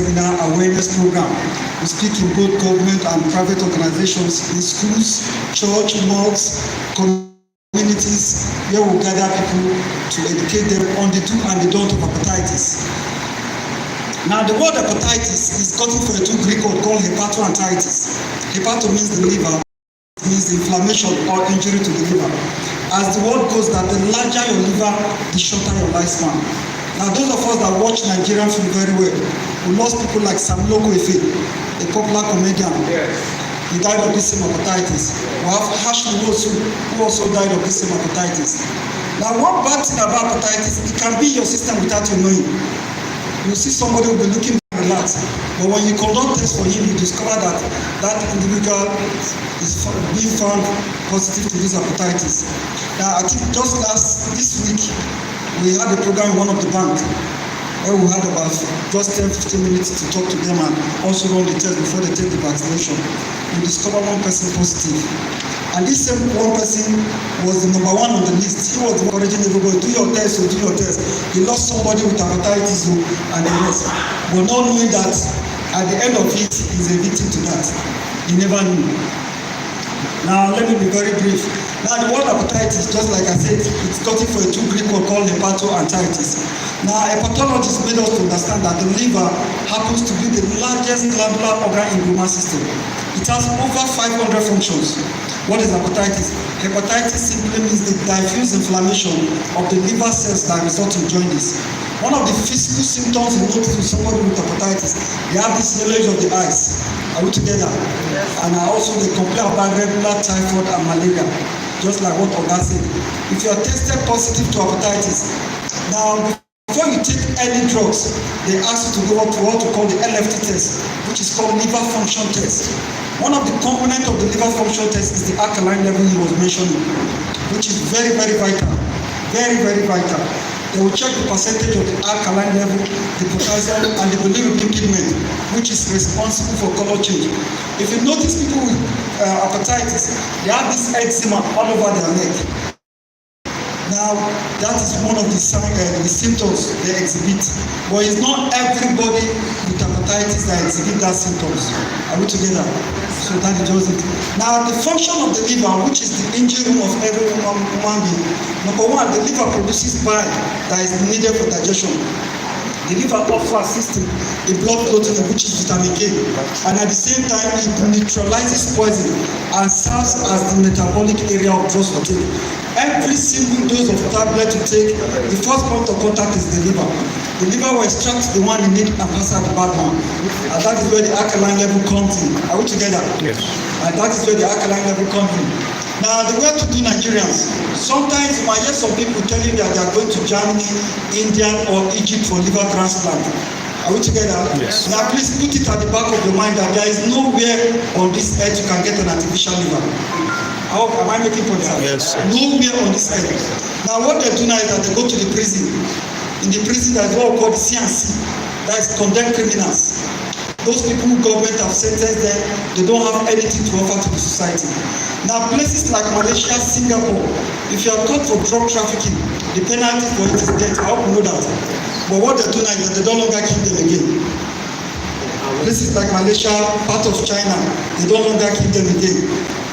seminar awareness program. We speak in both government and private organizations, in schools, church, mosques, communities, where we gather people to educate them on the do and the don't of hepatitis. Now, the word hepatitis is gotten from a two Greek word called hepatitis. Hepato means the liver, means the inflammation or injury to the liver. As the word goes, that the larger your liver, the shorter your lifespan. Now, those of us that watch Nigerian film very well, we lost people like Sam Loko Efe, a popular comedian. Yes. He died of this same hepatitis. We have Ashley who also died of this same hepatitis. Now, one bad thing about hepatitis, it can be in your system without you knowing. You see somebody who will be looking relaxed, but when you conduct tests for him, you discover that that individual is being found positive to this hepatitis. Now, I think just this week, we had a program in one of the banks where we had about just 10-15 minutes to talk to them and also run the test before they take the vaccination. We discovered one person positive. And this same one person was the number one on the list. He was encouraging everybody, do your test, do your test. He lost somebody with hepatitis and the rest. But not knowing that at the end of it, he's a victim to that. He never knew. Now, let me be very brief. Now, the word hepatitis, just like I said, it's gotten from a two Greek word called hepatitis. Now, hepatologists made us to understand that the liver happens to be the largest glandular organ in the human system. It has over 500 functions. What is hepatitis? Hepatitis simply means the diffuse inflammation of the liver cells that result in jaundice. One of the physical symptoms you notice with somebody with hepatitis, they have this yellowish of the eyes. Are we together? Yes. And also they complain about regular typhoid and malaria, just like what Oga said. If you are tested positive to hepatitis, now before you take any drugs, they ask you to go up to what we call the LFT test, which is called liver function test. One of the components of the liver function test is the alkaline level he was mentioning, which is very, very vital. Very, very vital. They will check the percentage of the alkaline level, the potassium, and the bilirubin pigment, which is responsible for color change. If you notice people with hepatitis, they have this eczema all over their neck. Now, that is one of the symptoms they exhibit. But it's not everybody with hepatitis that exhibit that symptoms. Are we together? So that is just it. Now, the function of the liver, which is the engine room of every human being, number one, the liver produces bile that is needed for digestion. The liver also assists in blood clotting, which is vitamin K, and at the same time it neutralizes poison and serves as the metabolic area of drugs for take. Every single dose of tablet you take, the first point of contact is the liver. The liver will extract the one you need and pass out the bad one, and that is where the alkaline level comes in. Are we together? Yes. And that is where the alkaline level comes in. Now, the way to do Nigerians, sometimes you might hear some people telling that they are going to Germany, India, or Egypt for liver transplant. Are we together? Yes. Now, please put it at the back of your mind that there is nowhere on this earth you can get an artificial liver. Am I making points? Yes. Nowhere on this earth. Now, what they do now is that they go to the prison. In the prison, there is what we call the C&C, that is condemned criminals. Those people who government have sentenced them, they don't have anything to offer to the society. Now, places like Malaysia, Singapore, if you are caught for drug trafficking, the penalty for it is death. I hope you know that. But what they do now is that they don't longer kill them again. Places like Malaysia, part of China, they don't longer kill them again.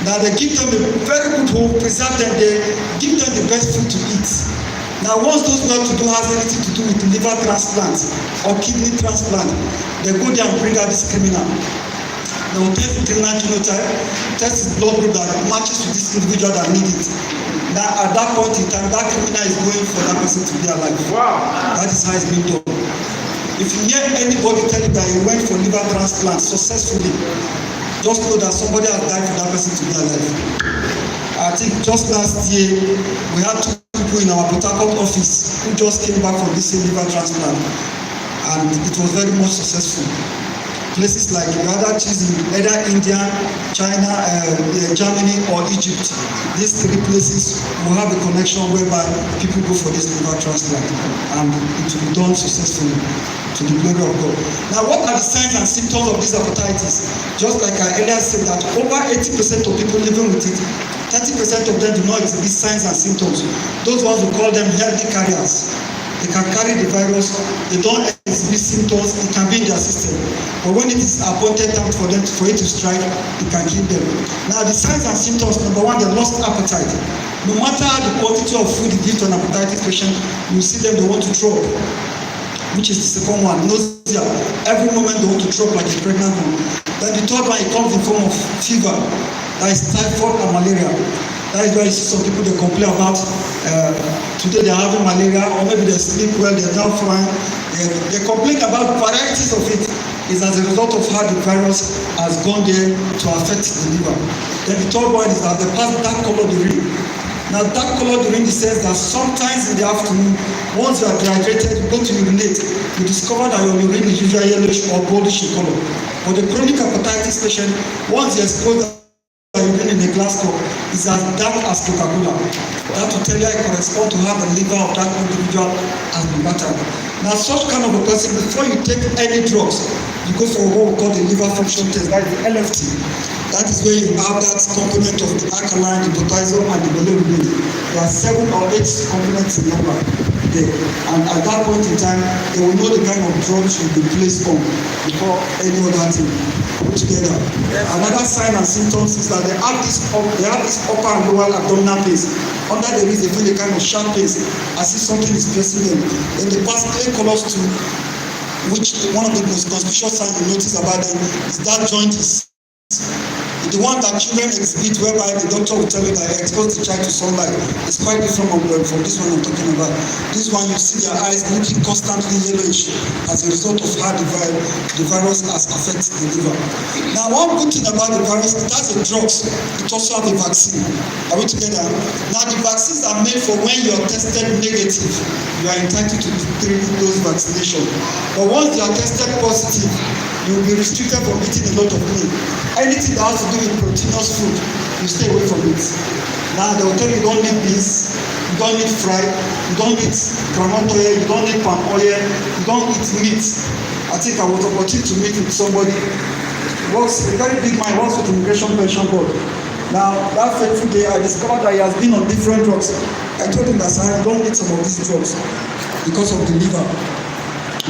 Now, they give them a very good home, preserve them, they give them the best food to eat. Now, once those well-to-do has anything to do with liver transplant or kidney transplant, they go there and bring out this criminal. They will test the criminal genotype, test his blood group that matches with this individual that needs it. Now, at that point in time, that criminal is going for that person to be alive. Wow. That is how it's being done. If you hear anybody tell you that he went for liver transplant successfully, just know that somebody has died for that person to be alive. I think just last year, we had two people in our Port Harcourt office who just came back from this same liver transplant, and it was very much successful. Places like you rather choose either India, China, Germany, or Egypt. These three places will have a connection whereby people go for this liver transplant, and it will be done successfully to the glory of God. Now, what are the signs and symptoms of this hepatitis? Just like I earlier said, that over 80% of people living with it, 30% of them do not exhibit signs and symptoms. Those ones we call them healthy carriers. they can carry the virus, they don't exhibit symptoms, it can be in their system. But when it is appointed time for it to strike, it can kill them. Now the signs and symptoms, number one, they lost appetite. No matter the quantity of food you give to an hepatitis patient, you see them, they want to throw up, which is the second one. Nausea. Every moment they want to throw up like a pregnant woman. Then the third one, it comes in form of fever. That is typhoid and malaria. That is why you see some people, they complain about today they're having malaria, or maybe they sleep well, they're not fine. They complain about varieties of it. Is as a result of how the virus has gone there to affect the liver. Then the third one is that they pass dark colored urine. Now dark colored urine says that sometimes in the afternoon, once you are dehydrated, you go to urinate, you discover that your urine is usually yellowish or goldish in color. But the chronic hepatitis patient, once you expose that urine in a glass cup, is as dark as Coca-Cola. That will tell you it corresponds to how the liver of that individual has been battered. Now such kind of a person, before you take any drugs, you go for what we call the liver function test, that is the LFT. That is where you have that component of the alkaline, the potassium, and the bilirubin. There are 7 or 8 components in number there. And at that point in time, they will know the kind of drugs should be placed on before any other thing put together. Another sign and symptoms is that they have this upper and lower abdominal pains. Under the wrist, they feel a kind of sharp pains, as if something is pressing them. Then they pass clear colors to, which one of the most conspicuous signs you notice about them is that joint is the one that children exhibit, whereby the doctor will tell you that expose the child to sunlight. It's quite different from this one I'm talking about. This one, you see their eyes looking constantly yellowish as a result of how the virus has affected the liver. Now, one good thing about the virus, it has a drugs, it also has a vaccine. Are we together? Now, the vaccines are made for when you are tested negative, you are entitled to 3 dose vaccination. But once you are tested positive, you will be restricted from eating a lot of meat. Anything that has to do with proteinous food, you stay away from it. Now they will tell you don't need beans, you don't need fry, you don't need groundnut oil, you don't need palm oil, you don't eat meat. I think I was opportune to meet with somebody, works a very big man, works with Immigration Pension Board. Now that fateful day, I discovered that he has been on different drugs. I told him that I don't need some of these drugs because of the liver,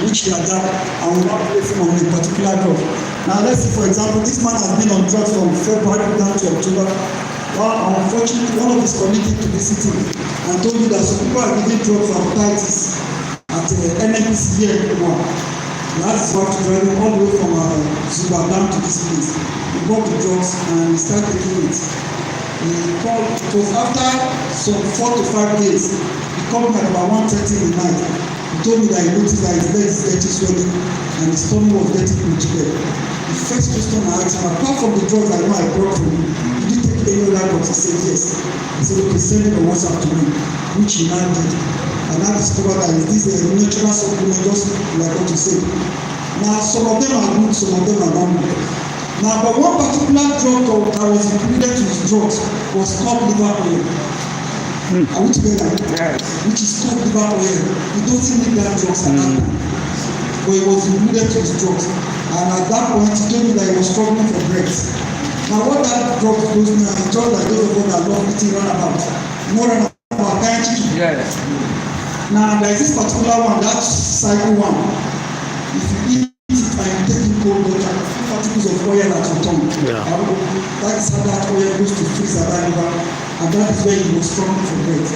which he had done, and will not place him on a particular drug. Now let's see, for example, this man has been on drugs from February down to October. Well, unfortunately, one of his colleagues to visit him and told me that some people are giving drugs for hepatitis at NMPC here in Rwanda. That is why to drive him all the way from Zuba down to this place. He bought the drugs and he started taking it. It was after some 4 to 5 days. He called me at about 1:30 in the night. He told me that he noticed that his leg is getting swelling and his stomach was getting irritated. The first question I asked him, apart from the drugs I know I brought from you, did you take any other drugs? He said yes. He said, okay, send it on WhatsApp to me, which he now did. And I discovered that this is a natural supplement, just like what you said. Now, some of them are good, some of them are not good. Now, but one particular drug that was included to his drugs was called liver oil. Are we together? Yes. Which is called liver oil. He doesn't need that drugs at that time. But it was included to his drugs. And at that point, he told me that he was struggling for breath. Now, what that drug goes now, he told that those of us that love eating runabout. More runabout, can't you? Yes. Now, there is this particular one, that cycle one. If you eat it and you take in cold water, particles of oil at your tongue. Yeah. That is how that oil goes to freeze at that liver. And that is where he was struggling for breath.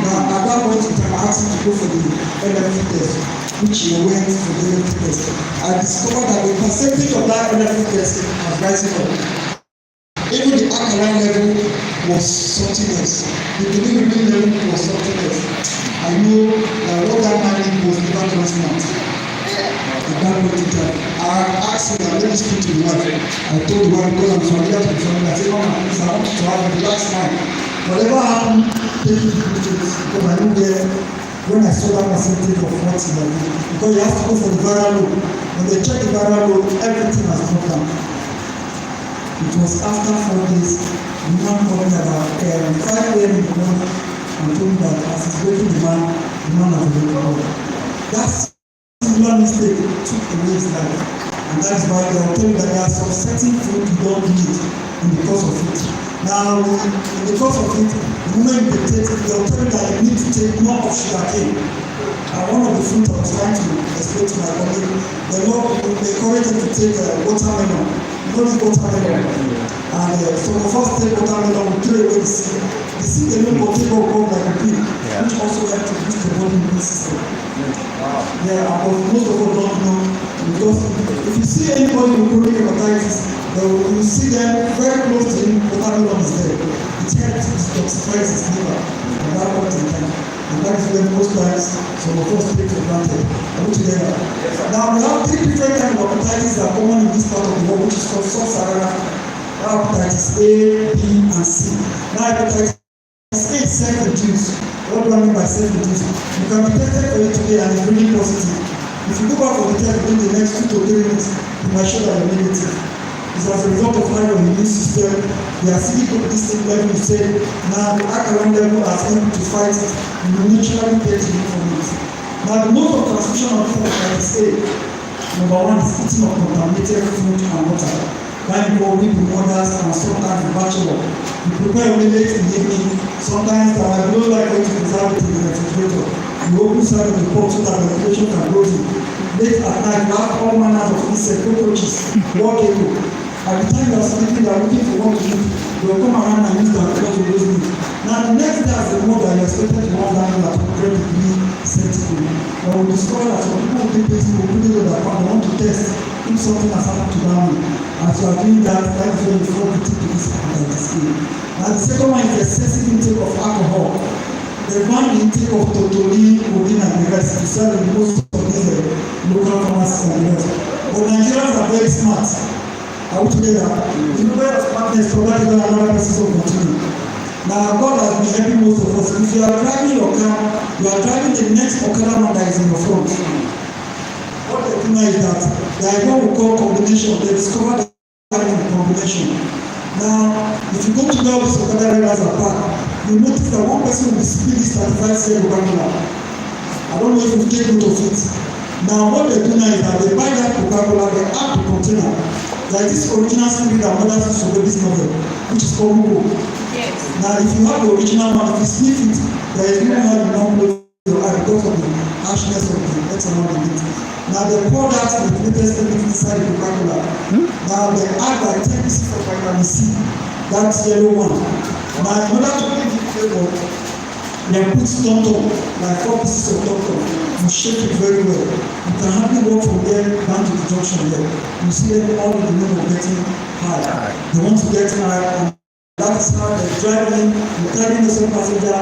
Now, at that point in time, I asked him to go for the LFT test, which he went for the LFT test. I discovered that the percentage of that LFT test was rising up. Even the alkaline level was something else. The bilirubin level was something else. I know that what that man did was liver transplant. At that point in time, I asked him that let me speak to the wife. I told the wife, because I'm familiar with the family, I said, oh my please, I want you to have the last night. Whatever happened, take it to the because I knew there when I saw that percentage of what he was doing. Because you have to go for the viral load. When they check the viral load, everything has dropped down. It was after 4 days, the man called me about 5 a.m. in the morning and told me that as he's waiting the man has already gone. That's similar mistake took away his life. And that is why they will tell you that there are some certain food you don't need in the course of it. Now, in the course of it, the moment you take it, they will tell you that you need to take more of sugar cane. And one of the fruit I was trying to explain to my colleague, they encourage them to take watermelon. You know this watermelon? And some of us take watermelon, we throw away the seed. The seed alone will take up like a pig, which also helps to boost the body immune system. Yeah, but most of us don't know. Because if you see anybody with chronic hepatitis, you will see them very close to him, watermelon is there. It helps to detoxify his liver at that point in time. And that is when most times some of us take for granted. Are we together? Now we have 3 different kinds of hepatitis that are common in this part of the world, which is called sub-Saharan hepatitis A, B, and C. Now hepatitis A is self-induced. What do I mean by self-induced? You can be tested for it today and it's really positive. If you go back for the test within the next 2 to 3 weeks, you might show that you're negative. It's as a result of how your immune system, the acidic distinct level you say, now the alkaline level has able to fight it, you will naturally get it from it. Now the mode of transmission of hepatitis A, number 1 is eating of contaminated food and water. When you go with the mothers and sometimes the bachelor, you prepare only late in the evening. Sometimes there are no like way to preserve it in the refrigerator. You open side of the pot so that the refrigeration can go in. Late at night, you have all manners of insects, cockroaches, walking. At the time you are sleeping, you are looking for what to eat. You will come around and use that because you lose meat. Now the next day as a mother, you are expected to have that at 100 degrees centigrade. But we discover that some people will take it, will put it on their palm, they want to test if something has happened to them. As you are doing that, that is when you fall victim to this hepatitis A. Now the second one is the excessive intake of alcohol. The man intake of totally, codeine, and the rest is selling most of these local pharmacies and the rest. But Nigerians are very smart. Are we together? You know where smartness provided by another person of continue. Now God has been helping most of us. If you are driving your car, you are driving the next Okada man that is in your front. What they do now is that there is what we call combination. They discover the combination. Now, if you go to where these Okada riders are parked, you notice that one person will be speeding 35 cents Coca-Cola. I don't know if you take note of it. Now, what they do now is that they buy that Coca-Cola, they add the container. There is this original spirit that mothers used to do this novel, which is called Mugo. Yes. Now, if you have the original one, if you sniff it, there is no how you don't close your eye because of the harshness of the ethanol in it. Now, they pour that latest everything inside the Coca-Cola. Now, they add like 10 pieces of vitamin C, that yellow one. Now, in order to give it flavor, they put tom-tom, like 4 pieces of tom-tom. You shake it very well. You can hardly walk from there down to the junction there. You see them all in the name of getting high. They want to get high, and that is how they drive in, they carry the same passenger.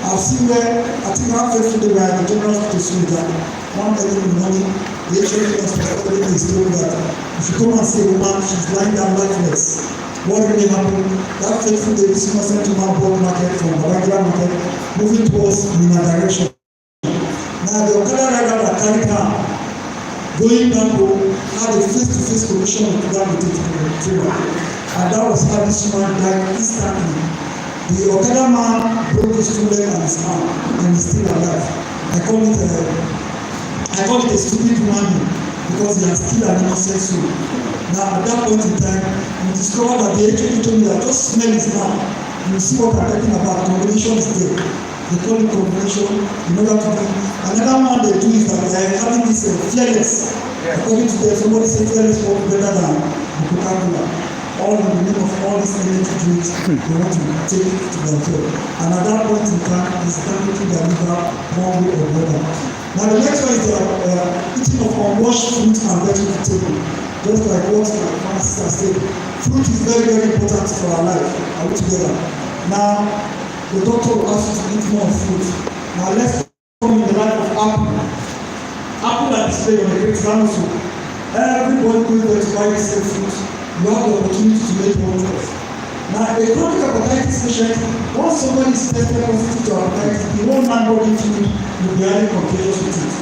I've seen where, I think how faithful they were at the general hospital soldier. One early in the morning, the HOD hospital is told that if you come and see a woman, she's lying down lifeless. What really happened? That faithful lady sent to my board market from the regular market, moving towards in a direction. Now the Okada rider that carried her going back home had a face-to-face collision with that trailer. And that was how this woman died instantly. The Okada man broke his 2 legs and his arm, and he's still alive. I call it a stupid woman because he has killed an innocent soul. Now at that point in time, we discovered that the HOD told me that just smell his now. You see what I'm talking about. Combination is there. They call it combination in order to do. Another one they do is that they are having this fearless. According to them, somebody say fearless work better than the Coca-Cola. All in the name of all these energy drinks, they want to take it to themselves. And at that point in time, it's damaging their liver one way or the other. Now the next one is the eating of unwashed fruit and vegetable. Just like what my pharmacist has said, fruit is very, very important for our life. Are we together? Now, the doctor will ask you to eat more fruit. Now, let's come in the life of apple. Apple are displayed on the great also. Everybody goes there to buy the same fruit. You have the opportunity to make one choice. Now, a chronic hepatitis patient, once somebody is tested positive to hepatitis, the whole man body fluid will be highly contagious with it.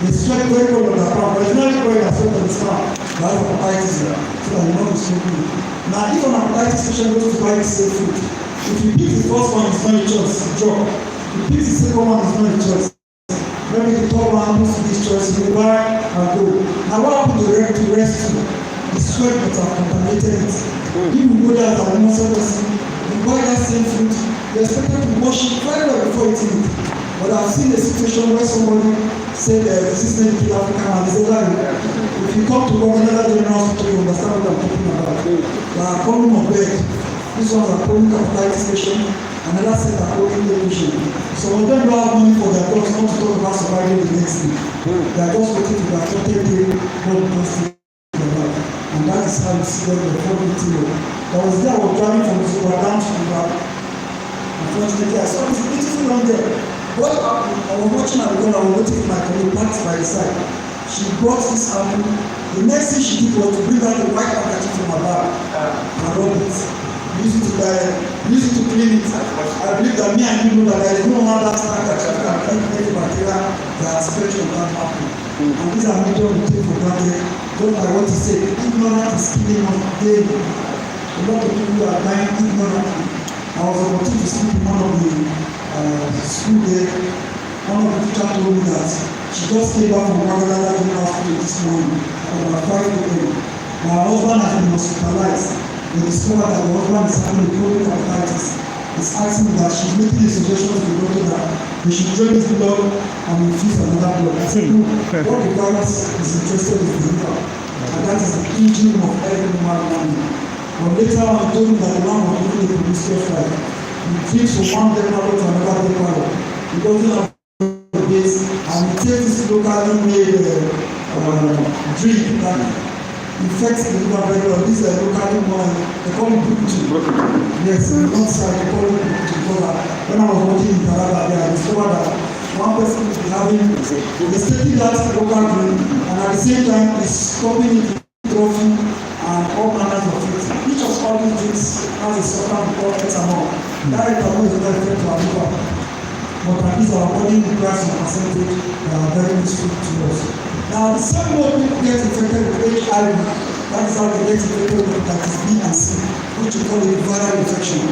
It's very, very good on the ground, but it's not going to affect the scar. You have hepatitis here, so that you know it's so good. Now, if an hepatitis patient goes to buy the same food, if you pick the first one, it's not a choice, it's a job. If you pick the second one, it's not a choice. Maybe the third one happens to this choice, you buy and go. Now, what happened to the rest two? The sweat that have contaminated it. If you go there as an innocent person, you buy that same food, you're expected to wash it very well before eating it. But I've seen a situation where somebody said this is medical African and they said that if you come to another general hospital, you understand what I'm talking about. They are problem of bed. This ones are chronic hepatitis patient, another set are chronic patient. Some of them don't have money for their dogs, not to talk about surviving the next day. They are just waiting for their 30-day blood testing. And that is how you see them before the material. I was driving from the super down to the back. Unfortunately, I saw this beautiful one there. What happened? I was watching her because I was waiting for my colleague parked by the side. She brought this apple. The next thing she did was to bring out the white handkerchief from her bag and rub it. Use it to clean it. I believe that me and you know that there is no one that handkerchief can clean any bacteria that are spreading on that apple. And these are major we take for granted. Just like what he said, ignorance is killing us daily. A lot of people are dying ignorantly. I was about to speak in one of the school there. One of the teachers told me that she just came back from Guadalajara General Hospital this morning at about 5 a.m. My husband has been hospitalized. They discovered that the husband is having chronic hepatitis. He's asking that she's making a suggestion to the doctor that they should drain his blood and infuse another blood. I said, no, what the virus is interested in the liver. And that is the engine of every human body. But later on, he told me that the man was living a promiscuous life. He drinks from one department to another department. He doesn't have this, and he takes this locally made drink that infects the liver very well. This is a locally one, they call it brukutu. Yes, on the outside, they call it brukutu. When I was working in Taraba, I discovered that one person is having, is taking that local drink, and at the same time, is stopping it trophy and all manners of things. Each of all these drinks has a substance called ethanol. That ethanol is not effective to our liver. But at least our body requires some percentage that are very useful to us. Now, the same way people get infected with HIV, that is how they get infected with hepatitis B and C, which we call a viral infection.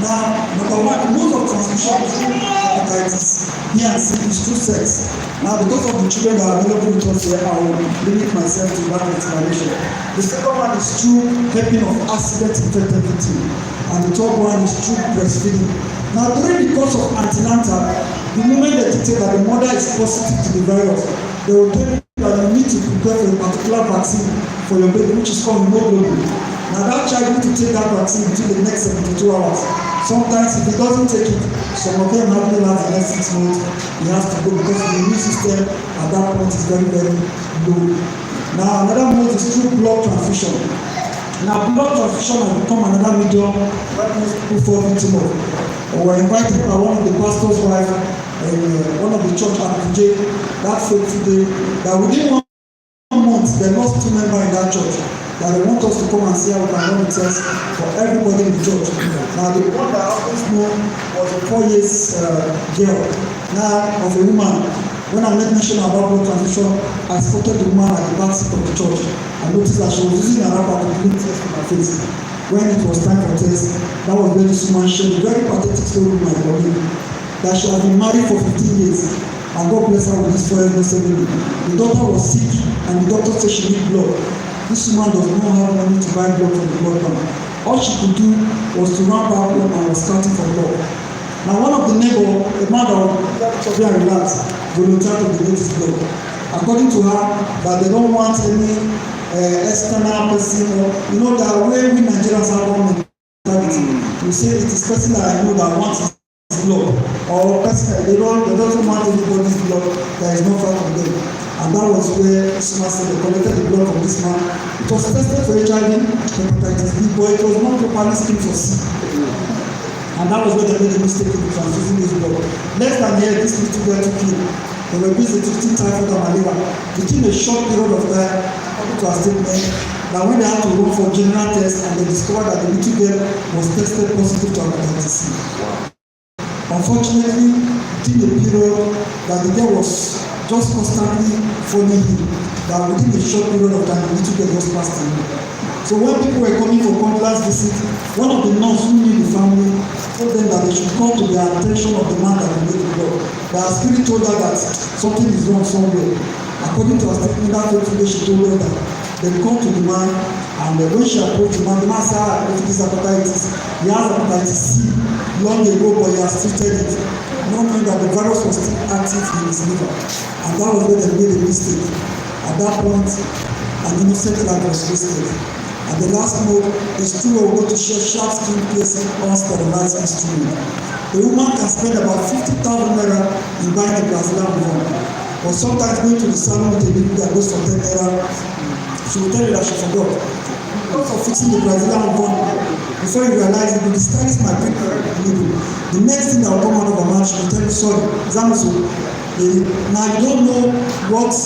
Now, number one, the mode of transmission between hepatitis B and C is through sex. Now, because of the children that are available with us here, I will limit myself to that explanation. The second one is through helping of accident-infected victim. And the third one is through breastfeeding. Now, during the course of antenatal, the moment they detect that the mother is positive to the virus, they will tell you that you need to prepare for a particular vaccine for your baby, which is called hemoglobin. Now, that child needs to take that vaccine within the next 72 hours. Sometimes, if he doesn't take it, some of them have been last the next 6 months, he has to go because the immune system at that point is very, very low. Now, another mode is through blood transfusion. Now, blood transfusion has become another medium where most people fall victim of. We were invited by one of the pastor's wife in one of the church at KPG that faithful day that within 1 month they lost 2 members in that church. That they want us to come and see how we can run a test for everybody in the church. Now, the one that always know was a 4 years girl, now of a woman. When I made mention about blood transfusion, I spotted the woman at the back seat of the church. I noticed that she was using a wrapper to clean tears from her face. When it was time for test, that was when this woman shared a very pathetic story with my body. That she had been married for 15 years, and God bless her with this forever family. The daughter was sick, and the doctor said she needed blood. This woman does not have money to buy blood from the blood bank. All she could do was to run back home and was scouting for blood. Now, one of the neighbors, a man that was very relaxed, volunteered to donate his blood. According to her, that they don't want any external person, or you know that way we Nigerians have one mentality. You say it is person that I know that wants his blood, or person they don't want anybody's blood that is not far from them. And that was where this man said they collected the blood from this man. It was tested for HIV, hepatitis B, but it was not properly screened for C. And that was where they made a mistake in transfusing this blood. Less than a year, this little girl took in. They were busy treating typhoid and malaria. Within a short period of time, according to our statement, that when they had to run for general tests and they discovered that the little girl was tested positive to hepatitis C. Unfortunately, within the period that the girl was just constantly following him, that within a short period of time, the little girl just passed away. So when people were coming for condolence visit, one of the nuns who knew the family told them that they should come to the attention of the man that made the blood. That spirit told her that something is wrong somewhere. According to her statement, that fateful day she told her that they come to the man, and when she approached the man said, "This is hepatitis. He has hepatitis C long ago, but he has treated it." not knowing that the virus was still active in his liver, and that was where they made a mistake. At that point, an innocent life was wasted. And the last note is true or go to share sharp skin piercing unsterilized instrument. A woman can spend about 50,000 naira in buying a Brazilian bone, but sometimes going to the salon with a baby that goes for 10 naira, she will tell you that she forgot. Because of fixing the Brazilian bone, before you realize it, the stylist might pick needle. The next thing that will come out of her mouth, she will tell you, sorry, Zamasu. Now you don't know what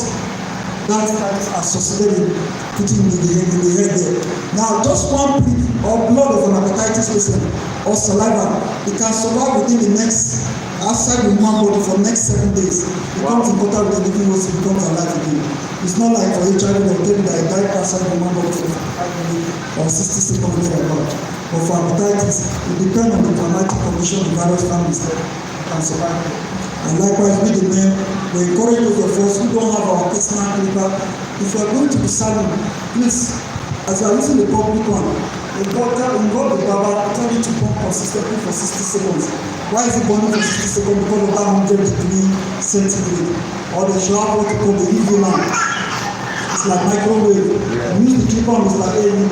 that stylist has succeeded in putting in the head there. Now, just one prick or blood of an hepatitis patient or saliva, it can survive within the next, outside the human body for the next 7 days. It comes in contact with the living host, it becomes alive again. It's not like for HIV, they'll tell you that it died outside the human body for 5 minutes or 60 seconds later. But for hepatitis, it depends on the climatic condition the virus families can survive. And likewise, we the men, we encourage those of us who don't have our personal clipper. If you are going to the salon, please, as you are using the public one, involve the barber, tell you to pump consistently for 60 seconds. Why is it burning for 60 seconds? Because of that 100-degree centigrade. Or the should have what you call the UV lamp. It's like microwave. You use the clipper, it's like you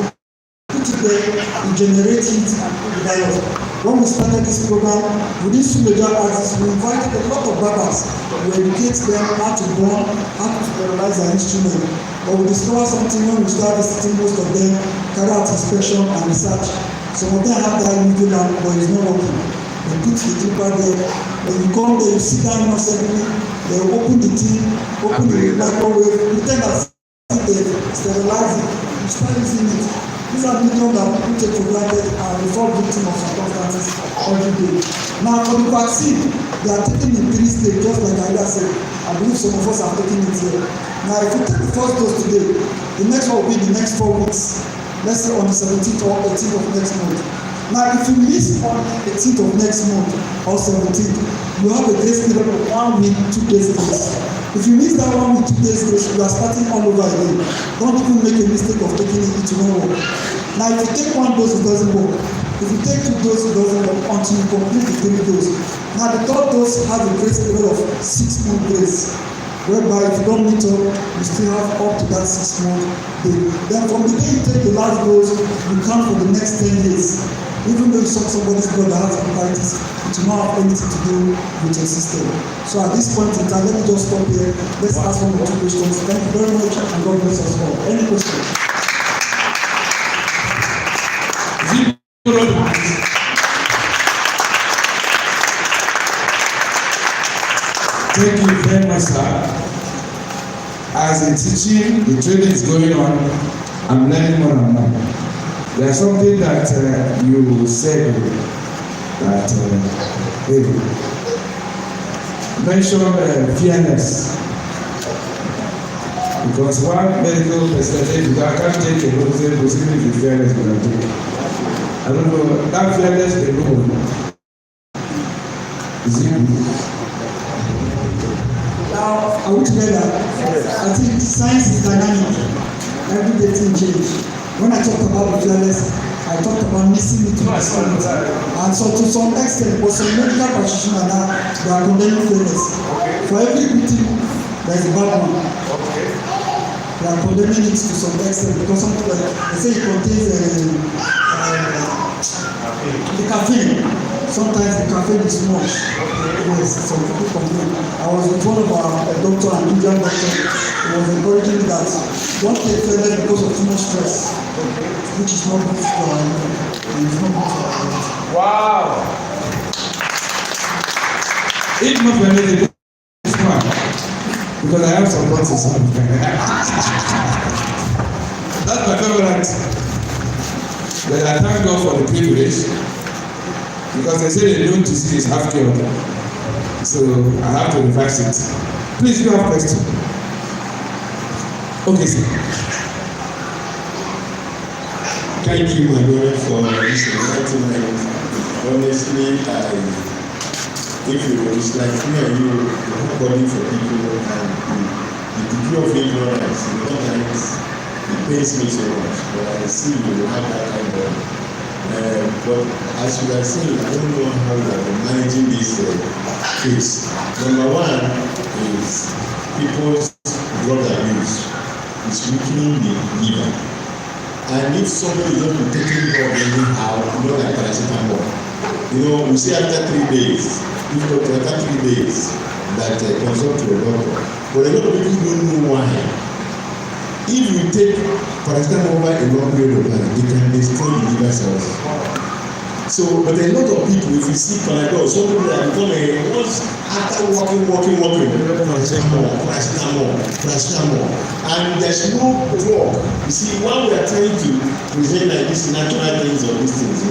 put it there, you generate heat and put the virus. When we started this program, within Suleja Axis, we invited a lot of barbers to educate them how to burn, how to sterilize their instrument. But we discovered something when we started visiting most of them, carry out inspection and research. Some of them have that UV lamp, but it's not working. They put the clipper there. When you come there, you sit down innocently, they open the thing, open the microwave, pretend that they sterilize it, you start using it. These are mediums that people take for granted and we fall victim of circumstances every day. Now for the vaccine, they are taking in 3 stages, just like Aida said. I believe some of us are taking it here. Now if you take the first dose today, the next one will be the next 4 weeks. Let's say on the 17th or 18th of next month. Now if you miss on the 18th of next month or 17th, you have a grace period of 1 week, 2 days grace. If you miss that 1 week, 2 days grace, you are starting all over again. Don't even make a mistake of taking it, it will not work. Now if you take 1 dose, it doesn't work. If you take 2 doses, it doesn't work until you complete the 3 doses. Now the 3rd dose has a grace period of 6 months grace, whereby if you don't meet up, you still have up to that 6 month day. Then from the day you take the last dose, you count for the next 10 years. Even though you suck somebody's blood that has hepatitis, it will not have anything to do with your system. So at this point in time, let me just stop here. Let's ask 1 or 2 questions. Thank you very much and God bless us all. Any questions? Thank you very much, sir. As a teaching, the training is going on. I'm learning more and more. There's something that you said that mention fearless. Because one medical person said, I can't take a loan, say, possibly be fearless, but I do. I don't know, that fearless alone, is it good? Now, are we together? I think science is dynamic. Every day things change. When I talk about the fearless, I talked about missing it to missing it. And so to some extent, but some medical practitioners now, they are condemning fearless. For every good thing, there is a bad one. They are condemning it to some extent because something like they say it contains the caffeine. Sometimes the caffeine is too much. Yes, some people complain. I was with one of a doctor, an Indian doctor. He was encouraging me that don't take fearless because of too much stress, which is not good for our health. It's not good for our health. Wow! If not fearless, it's fine. Because I have some thoughts on that's my favorite. But I thank God for the privilege. Because they say the known disease is half cured. So I have to revise it. Please, you have a question. Okay, sir. Thank you, my brother, for this enlightenment. Honestly, if it's like me and you, calling for people, and the degree of ignorance, sometimes it pains me so much. But I see you have that kind of But as you are saying, I don't know how you are managing this case. Number one is people's drug abuse is weakening the liver. And if somebody is not taking drug anyhow, like paracetamol, we say after 3 days, if not after 3 days, that consult to a doctor. But a lot of people don't know why. If you take paracetamol over a long period of time, it can destroy the liver cells. So, but a lot of people, if you see Panadol, some people are becoming once after walking, paracetamol, and there's no drug. You see, when we are trying to present like this natural things or these things,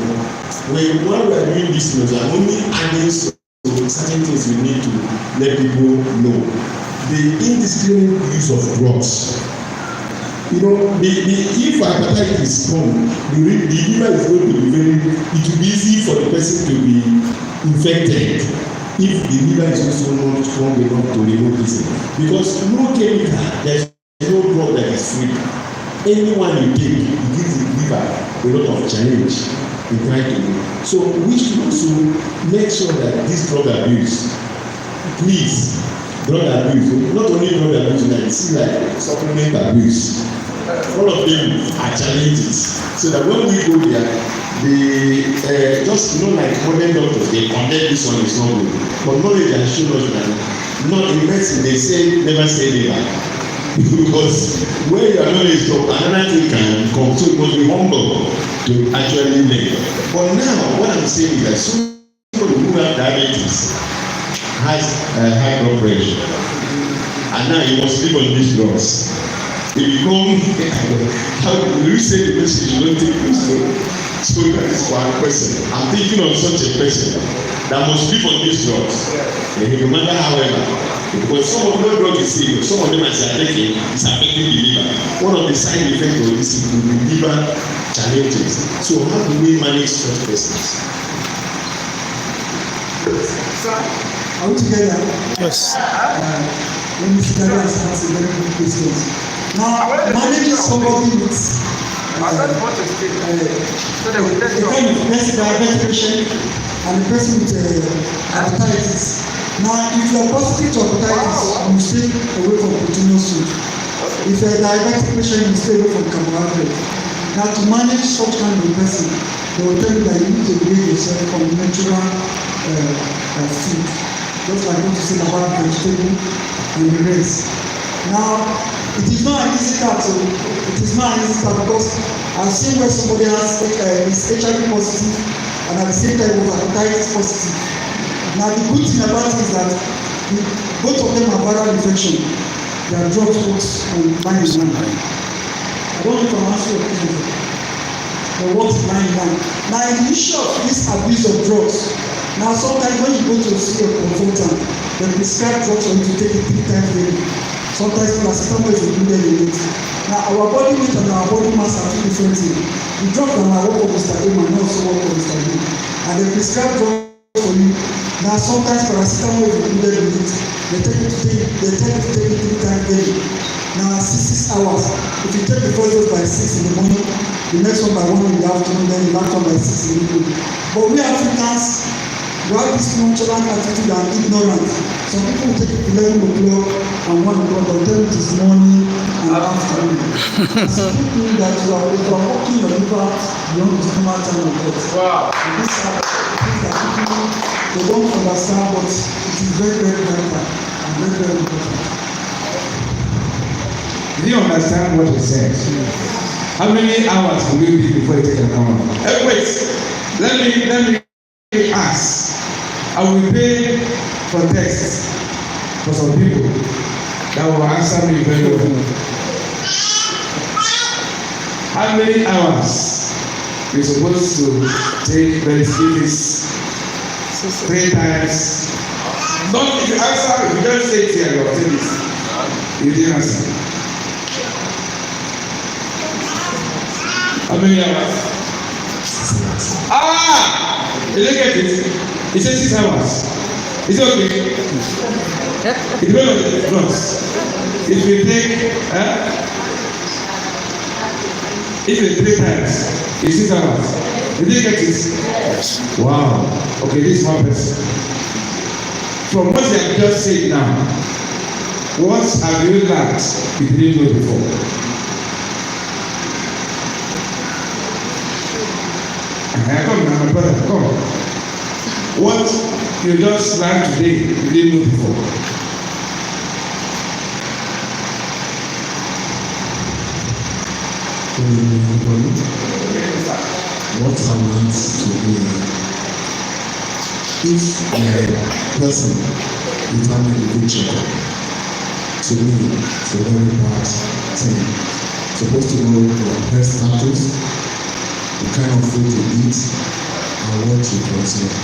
when we are doing this, we are only adding certain things we need to let people know. The indiscriminate use of drugs. If hepatitis come, the liver is going to be it will be easy for the person to be infected if the liver is also not strong enough to remove this thing. Because no chemical, there's no drug that is free. Anyone you take, it gives the liver a lot of challenge in trying to do. So we should also make sure that this drug abuse, please, drug abuse, not only drug abuse, like see like supplement abuse. All of them are challenges. So that when we go there, they just like modern doctors, they condemn this one is not good. But knowledge has shown us that not in medicine they say never say never. Because where your knowledge stop, another thing can come. So you must be humble to actually learn. But now what I'm saying is that somebody who has diabetes has high blood pressure, and now he must live on these drugs. They become how do you say the message you don't take this through? So that is one person. I'm thinking of such a person that must live on these drugs. No matter however, because some of the drugs is serious, some of them as they are taking is affecting the liver. One of the side effects of this is the liver challenges. So how do we manage such persons? Are we together? Yes. Let me see that as a very good question. Now, managing somebody with a kind of diabetic patient and a person with hepatitis. Now, if you are positive to hepatitis, you stay away from continuous food. If you are a diabetic patient, you stay away from carbohydrate. Now, to manage such kind of person, they will tell you that you need to wean yourself from natural food. Just like what you said about vegetable and the rest. Now, it is not an easy task. It is not an easy task because I've seen where somebody is HIV positive and at the same time hepatitis positive. Now, the good thing about it is that both of them are viral infection. Their drugs works on line in line. I don't know if I'm answering your question. They works line in line. Now, in the issue of this abuse of drugs, now sometimes when you go to see a consultant, they prescribe drugs for you to take it 3 times daily. Sometimes paracetamol is included in it. Now our body weight and our body mass are two different things. The drug that might work for Mr. A might not also work for Mr. B. And they prescribe drugs for you. Now sometimes paracetamol is included in it. They tell you to take it 3 times daily. Now 6 hours. If you take the first dose by 6 in the morning, the next one by 1 in the afternoon, then the last one by 6 in the evening. But we Africans, we have this nonchalant attitude and ignorance. Some people take it 11 o'clock and 1 o'clock, but tell it is morning and afternoon. Some people that you are working your liver beyond the normal time of death. Wow. And these are things that people they don't understand, but it is very, very vital and very, very important. Do you understand what he said? How many hours will you be before you take an hour? Wait, let me ask. I will pay for tests for some people that will answer me very well. How many hours you're supposed to take medicines 3 times? Not if you answer, if you don't say it here, you'll say this. You didn't answer. How many hours? You look at it. It says 6 hours. Is it okay? It depends on the drugs. If you take, if you 3 times, it's 6 hours. Did you get it? Wow. Okay, this is one person. From what you have just said now, what have you learned you didn't know before? Come now, my brother, come. What you just learned today, you didn't know before. What I want to do, if a person become a good checkup, to me, it's a very bad thing. Supposed to know your health status, the kind of food you eat, and what you consume.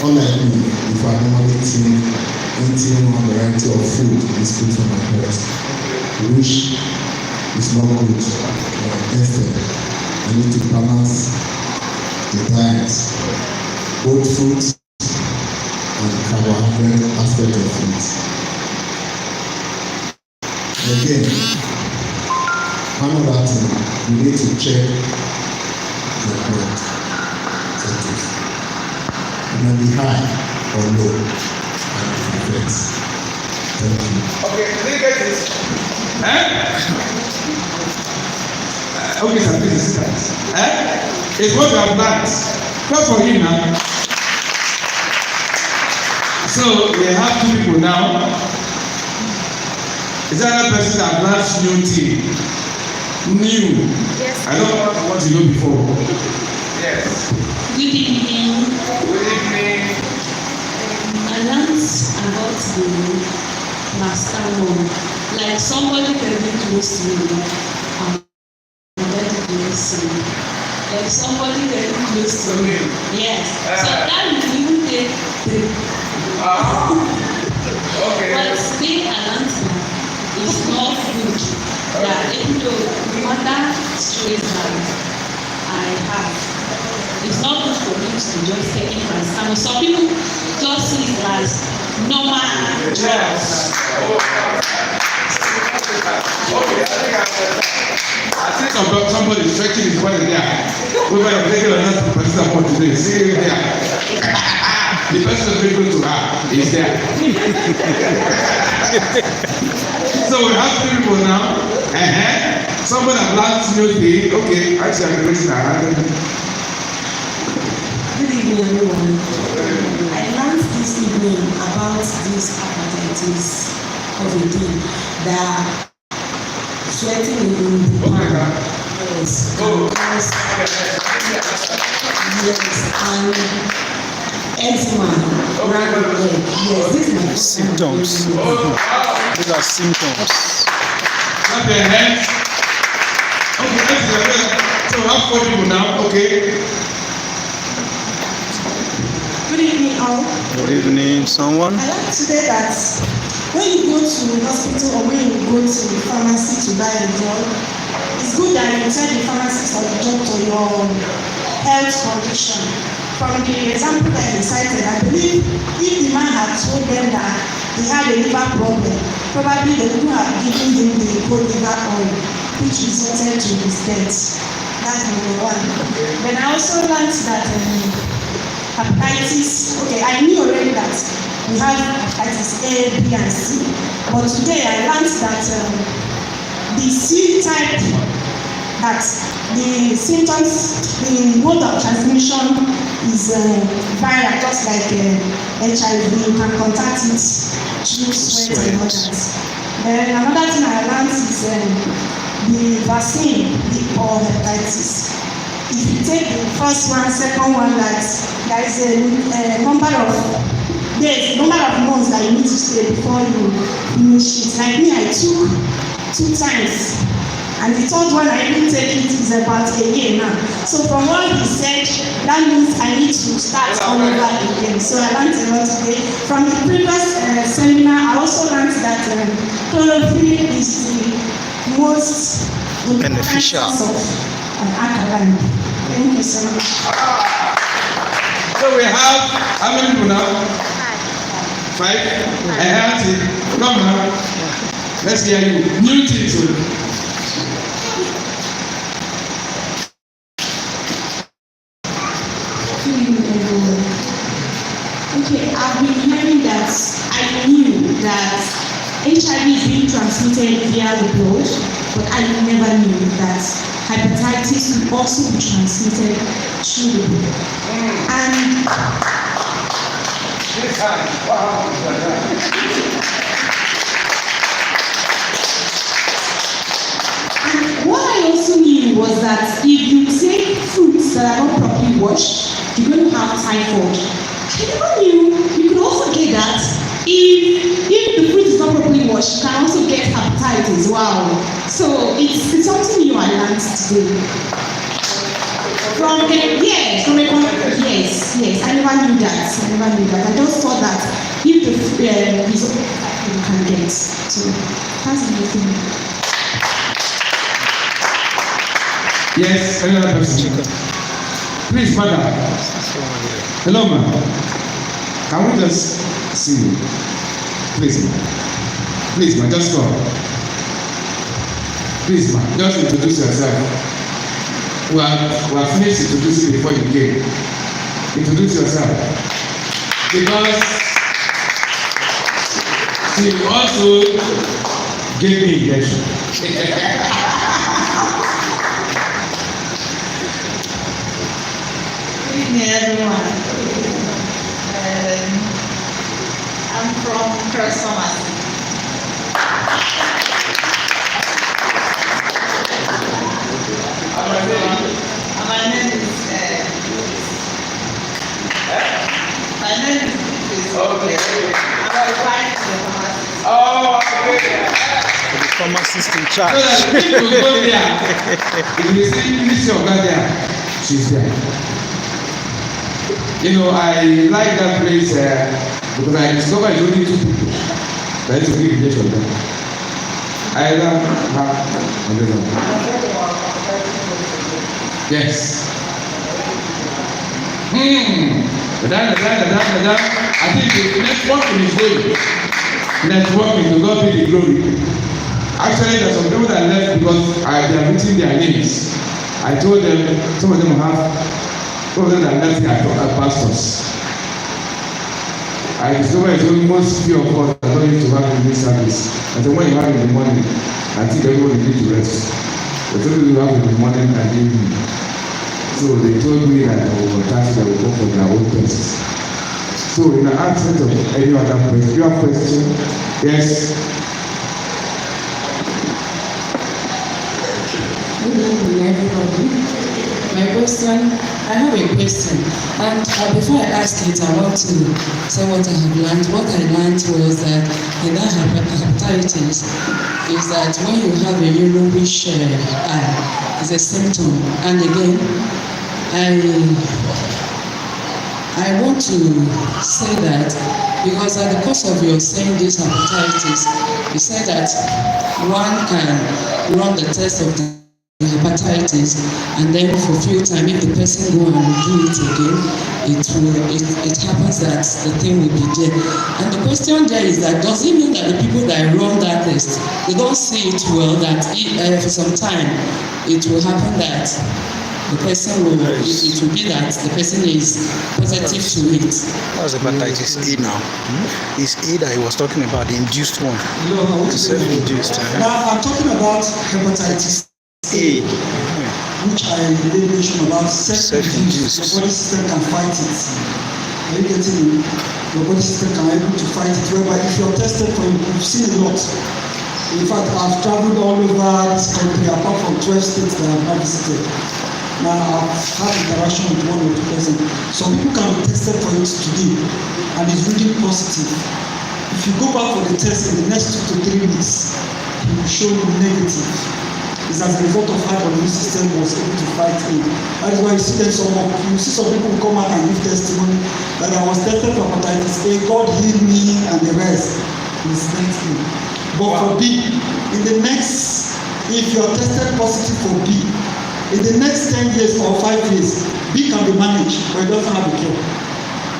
Unlike me, if I normally think eating one variety of food is good for my health, which is not good. Instead, I need to balance the diet, both fruits and carbohydrate aspect of it. Again, another thing, you need to check your blood status. It may be high or low, and it affects. Thank you. Okay, did you get this? Okay, sir, please sit down. It's what you have learned. Not for him now. So we have two people now. Is that another person that learns new thing? New. Yes. I don't know what you know before. Yes. Good evening. Good evening. I learned about the master one. Like somebody very close to me, and very close to me. Like somebody very close to me. Yes. So that will even take 3. Okay. But today I learned that it's not good that even though the other stress that I have, it's not good for me to just take it as and some people just see it as normal drugs. Okay, I think somebody is stretching his body there. We might have taken another person for today. See him there. The person is able to her is there. So we have 3 people now. Somebody have learned new thing. Okay, actually I'm raising our hand. Good evening, everyone. I learned this evening about this hepatitis of a day that sweating in the palm. Yes. Yes. And eczema around the leg. Yes, this is my Symptoms. These are symptoms. Clap your hands. Okay, so we have 4 people now. Okay. Good evening, all. Good evening, someone. I learned today that when you go to hospital or when you go to pharmacy to buy a drug, it's good that you tell the pharmacist or the doctor your health condition. From the example that he cited, I believe if the man had told them that he had a liver problem, probably they wouldn't have given him the cold liver oil, which resulted to his death. That's number 1. Then I also learned that hepatitis, okay, I knew already that we have hepatitis A, B, and C, but today I learned that the C type, that the symptoms, the mode of transmission is viral, just like HIV. You can contact it through sweat and all that. Then another thing I learned is the vaccine for hepatitis. If you take the first one, second one, that there is a number of days, number of months that you need to stay before you finish it. Like me, I took 2 times. And the 3rd one I didn't take it is about a year now. So from what he said, that means I need to start all over again. So I learned a lot today. From the previous seminar, I also learned that chlorophyll is the most Beneficial. of alkaline. Thank you so much. So we have how many people now? 5. I have it. Come now. Let's hear you. New things. that HIV is being transmitted via the blood, but I never knew that hepatitis could also be transmitted through the blood. And what I also knew was that if you take fruits that are not properly washed, you're going to have typhoid. I never knew you could also get that if the fruit is not properly washed, you can also get hepatitis. Wow. So it's something new I learned today. Yes, I never knew that. I just thought that if the result you can get. So that's the thing. Yes, another person. Please, madam. Hello, ma'am. Can we just see you? Please, ma'am. Please, ma'am, just come. Please, ma'am, just introduce yourself. We have finished introducing before you came. Introduce yourself. Because she also gave me injection. Good evening, everyone. I'm from Cross Pharmacy. My name is Okay. I'm applying to the pharmacy. Oh, okay. The pharmacist in charge. So that if you go there, if you see Miss Yoga there, she's there. You know, I like that place because I discovered it's only 2 people that is to give injection there. Either her or the other. Yes. Madam. I think the networking is going. Networking, to God be the glory. Actually, there are some people that left because they are written their names. I told them, some of them that left here are pastors. I discovered it's almost few of us are not used to have in this service. And then when you have in the morning, I think everybody needs to rest. But some people have in the morning and evening. So they told me that they will contact them, will go for their own tests. So in the absence of any other question, you have question? Yes. Good evening, everybody. My question, I have a question, and before I ask it, I want to say what I have learned. What I learned was that in that hepatitis is that when you have a yellowish eye, it's a symptom. And again, I want to say that because at the course of your saying this hepatitis, you said that one can run the test of the hepatitis and then for a few times if the person go and do it again, it happens that the thing will be there. And the question there is that does it mean that the people that run that test, they don't see it well, that for some time it will happen that the person will, it will be that the person is positive to it. That's hepatitis A now. It's A that he was talking about, the induced one. No, The self-induced. now I'm talking about hepatitis A, which I did mention about self-induced. Your body system can fight it. Are you getting me? Your body system can be able to fight it. Whereby if you're tested for it, you've seen a lot. In fact, I've traveled all over this country apart from 12 states that I've not visited. Now I've had interaction with 1 or 2 persons. Some people can be tested for it today and it's really positive. If you go back for the test in the next 2 to 3 weeks, it will show you negative. It's as a result of how the immune system was able to fight it. That is why you see them you see some people who come out and give testimony that I was tested for hepatitis A, God healed me and the rest. It's negative. But for B, in the next, if you are tested positive for B, in the next 10 years or 5 years, B can be managed, but it doesn't have a cure.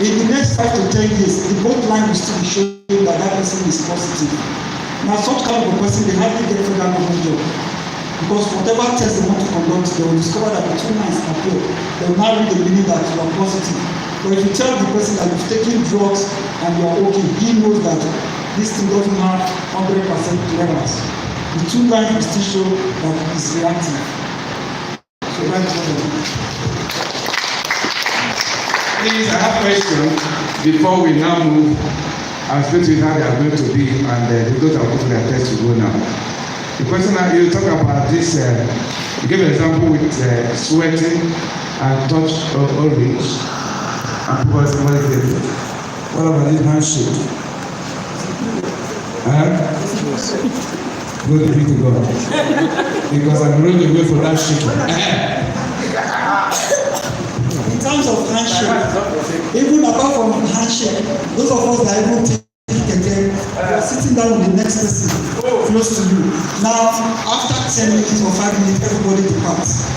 In the next 5 to 10 years, the both line will still be showing that that person is positive. Now, such kind of a person, they hardly get federal government job. Because whatever test they want to conduct, they will discover that the 2 lines appear. They will now read the meaning that you are positive. But if you tell the person that you've taken drugs and you are okay, he knows that this thing doesn't have 100% clearance. The 2 lines will still show that it's reactive. So that's what I do. Please, I have a question before we now move. I'm supposed to how they are going to be, and those are going to their test to go now. The question that you talk about this, you gave an example with sweating and touch of orange. And what is it? What about this handshake? Glory be to God. Because I'm running away from that shaking. In terms of handshake, even apart from handshake, those of us that even take again, you are sitting down with the next person close to you. Now, after 10 minutes or 5 minutes, everybody departs.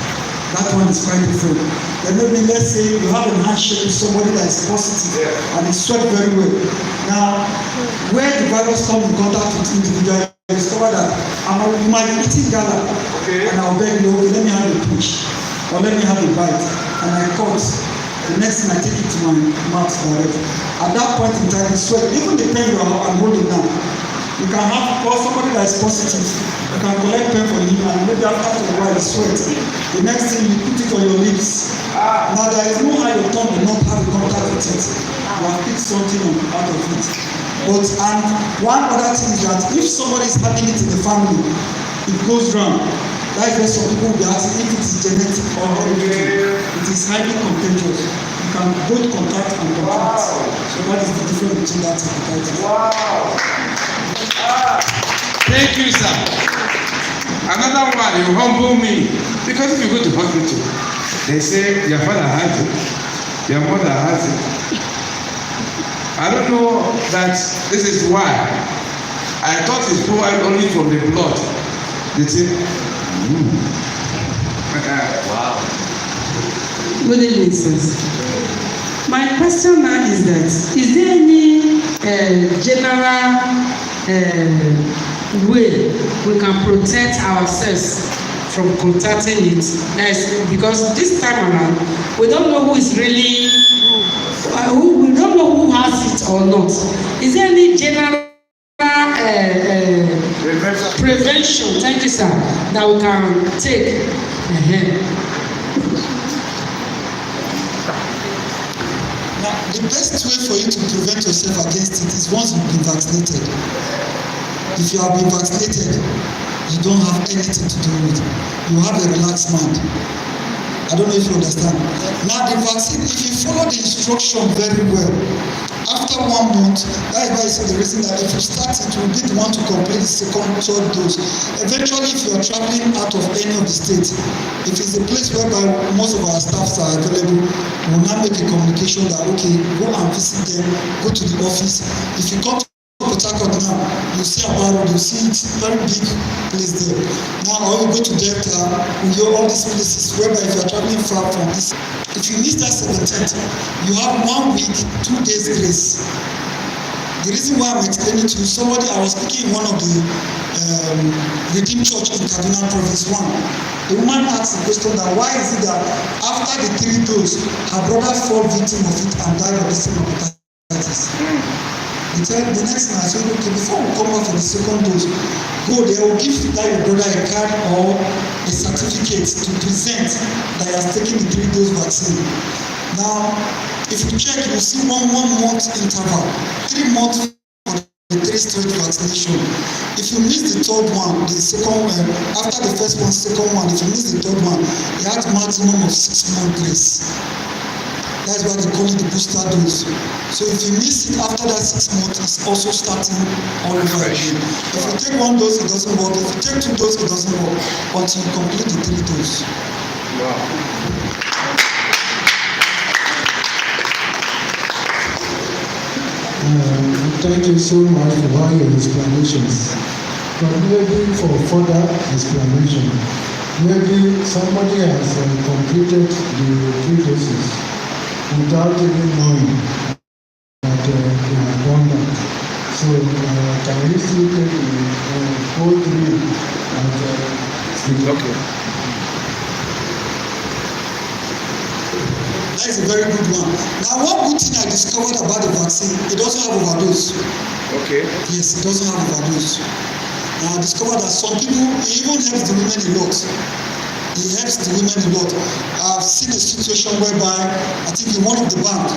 That one is quite different. Then maybe let's say you have a handshake with somebody that is positive and it sweat very well. Now, where the virus comes in contact with individual, you discover that you might be eating gala, and I'll beg you, okay, let me have a pinch or let me have a bite, and I cut. The next thing I take it to my mouth directly. At that point in time, the sweat, even the pen I'm holding now, you can have somebody that is positive, you can collect pen for him, and maybe after a while, sweat. The next thing you put it on your lips. Now there is no how your tongue will not have a contact with it. You have picked something out of it. But and one other thing is that if somebody is having it in the family, it goes round. That is why some people will be asking if it is genetic or hereditary. It is highly contagious. You can both contact and contract. So that is the difference between that and hepatitis. Thank you, sir. Another one, you humble me. Because if you go to hospital, they say your father has it, your mother has it. I don't know that this is why. I thought it's provided only from the blood. They say, wow. Good evening, sirs. My question now is that, is there any general way we can protect ourselves from contacting it? Yes, because this time around, we don't know who is really, we don't know who has it or not. Is there any general prevention, thank you, sir, that we can take? Now, the best way for you to prevent yourself against it is once you've been vaccinated. If you have been vaccinated, you don't have anything to do with it. You have a relaxed mind. I don't know if you understand. Now the vaccine, if you follow the instruction very well, after 1 month, that is why it's the reason that if you start it, you will be the one to complete the second, third dose. Eventually, if you are traveling out of any of the states, if it's a place whereby most of our staffs are available, we will now make a communication that, okay, go and visit them, go to the office. If you come to Port Harcourt now, you see a bar, you see it's very big place there. Now, or you go to Delta, all these places whereby if you are traveling far from this, if you miss that 17th, you have 1 week, 2 days grace. The reason why I'm explaining to you, I was speaking in one of the Redeemed Church in Kaduna Province 1. The woman asked the question that why is it that after the 3 doses, her brother fell victim of it and died of the same hepatitis? The next thing I said, okay, before we come out for the second dose, go there, will give that your brother a card or a certificate to present that he has taken the 3-dose vaccine. Now, if you check, you will see one month interval, 3 months for the 3 straight vaccination. If you miss the third one, the second one, after the first one, second one, if you miss the third one, you have maximum of 6 months grace. That's why they call it the booster dose. So if you miss it after that 6 months, it's also starting all over again. If you take 1 dose, it doesn't work. If you take 2 doses, it doesn't work until you complete the 3 doses. Wow. Thank you so much for all your explanations. But maybe for further explanation, maybe somebody has completed the 3 doses without even knowing that they have done that. So can we still take the whole 3 and okay. That is a very good one. Now, one good thing I discovered about the vaccine, it doesn't have overdose. Okay. Yes, it doesn't have overdose. I discovered that some people, it even helps the women a lot. It helps the women a lot. I've seen a situation whereby, I think in one of the bank,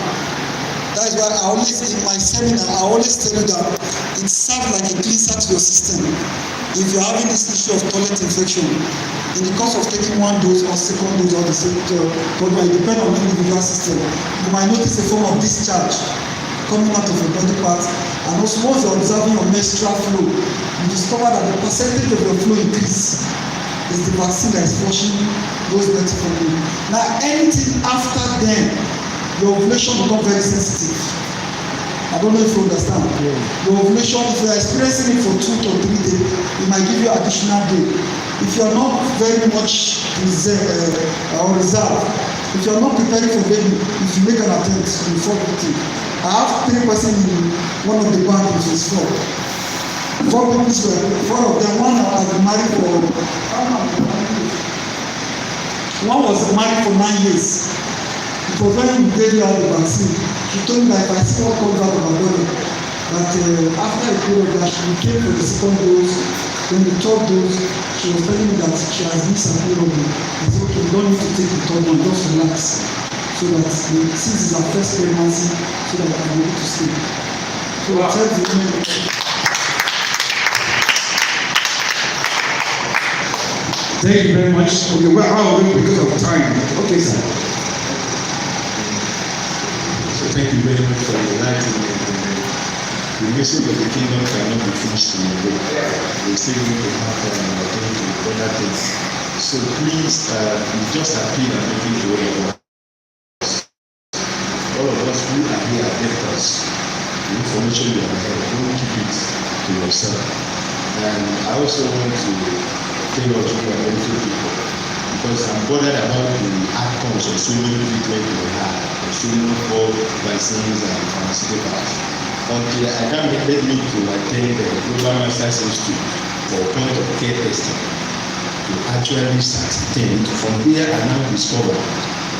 that is why I always, in my seminar, I always tell you that it serves like a cleanser to your system. If you're having this issue of toilet infection, in the course of taking one dose or second dose or the same program, it depends on the individual system. You might notice a form of discharge coming out of your body part, and also once you're observing your menstrual flow, you discover that the percentage of your flow increase is the vaccine that is flushing those dirty from you. Now, anything after then, your ovulation becomes very sensitive. I don't know if you understand. Your ovulation, if you are experiencing it for 2 to 3 days, it might give you additional day. If you are not very much reserved, if you are not preparing for baby, if you make an attempt, you fall victim. I have 3 persons in one of the bank, which is 4. 4 people were, 4 of them, one has been married for, one was married for 9 years. It was when we gave her the vaccine. She told me that if I see what comes out of her body, but after a period that she came for the second dose, then the third dose, she was telling me that she has missed her period. I said, okay, you don't need to take the third one, just relax. So that since it's her first pregnancy, so that I can be able to sleep. So I tell the women. Thank you very much. Okay, we're out because of time. Okay, sir. So thank you very much for enlightening me. The message of the kingdom cannot be finished in a day. We still need to have other things. So please, we just appeal and make it aware of us. All of us who are here are debtors. The information you have heard, don't keep it to yourself. And I also want to tell us who are medical people, because I'm bothered about the outcomes of so many treatment we have, so many vaccines and pharmaceuticals. Until I can let me to attend the Global Master's Institute for point of care testing to actually ascertain from where I now discover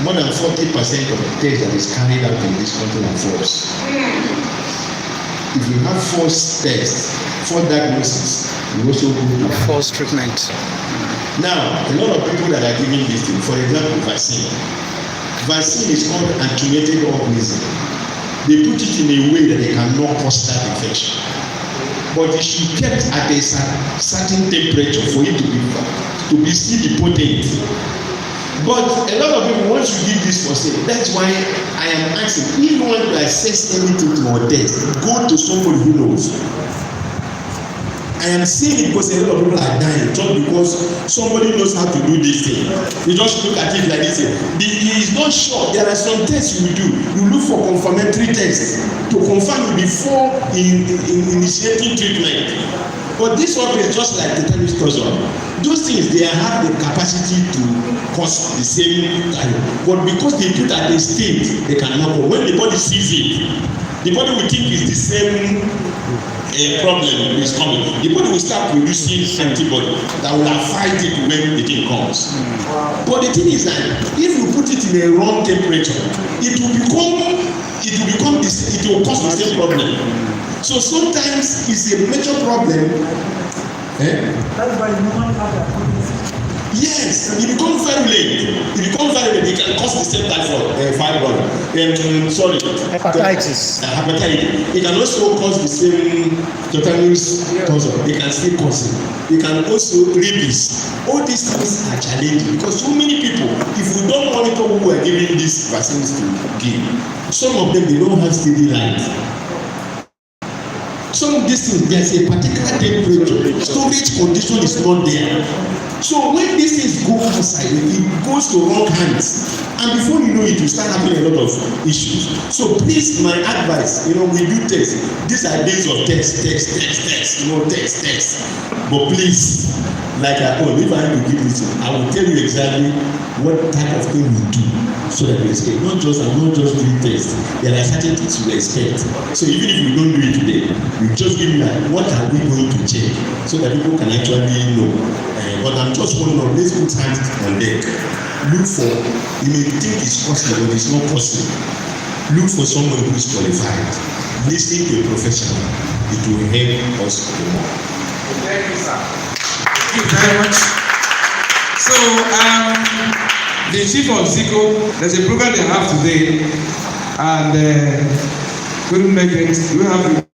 more than 40% of the tests that is carried out in this country are false. If you have false tests, false diagnosis, you also go to false treatment. Now, a lot of people that are giving this thing, for example, vaccine. Vaccine is called attenuated organism. They put it in a way that they cannot cause that infection. But it should be kept at a certain temperature for it to be still potent. But a lot of people, once you give this for sale, that's why I am asking, if you want to assess anything or test, go to somebody who knows. I am saying it because a lot of people are dying just because somebody knows how to do this thing. You just look at it like this. He is not sure. There are some tests you do. You look for confirmatory tests to confirm before initiating treatment. But this one is just like tetanus toxoid. Those things, they have the capacity to cause the same time. But because they put at a state, they cannot go. When the body sees it, the body will think it's the same problem is coming. The body will start producing antibody that will fight it when the thing comes. But the thing is that if you put it in a wrong temperature, it will cause the same problem. So sometimes it's a major problem. That's why you normally have that problem. Yes, it becomes very late. It can cause the same typhoid, fibroid. Hepatitis. Hepatitis. It can also cause the same tetanus toxoid. It can still cause it. It can also rabies. All these things are challenging because so many people, if we don't monitor who are giving these vaccines to give, some of them they don't have steady light. Some of these things, there's a particular temperature, storage condition is not there. So when these things go outside, it goes to wrong hands, and before you know it, you start having a lot of issues. So please, my advice, we do tests. These are days of test, test. But please, like I told, if I have to give this, I will tell you exactly what type of thing we do, so that we expect. I'm not just doing tests. There are certain things you expect. So even if you don't do it today, you just give me like, what are we going to check, so that people can actually know. But I'm just wondering, let's put hands on deck. look for, you may think it's possible, but it's not possible. Look for someone who is qualified. Listen to a professional. It will help us the more. Thank you, sir. Thank you very much. So, the chief of ZICO, there's a program they have today, and couldn't make it. We have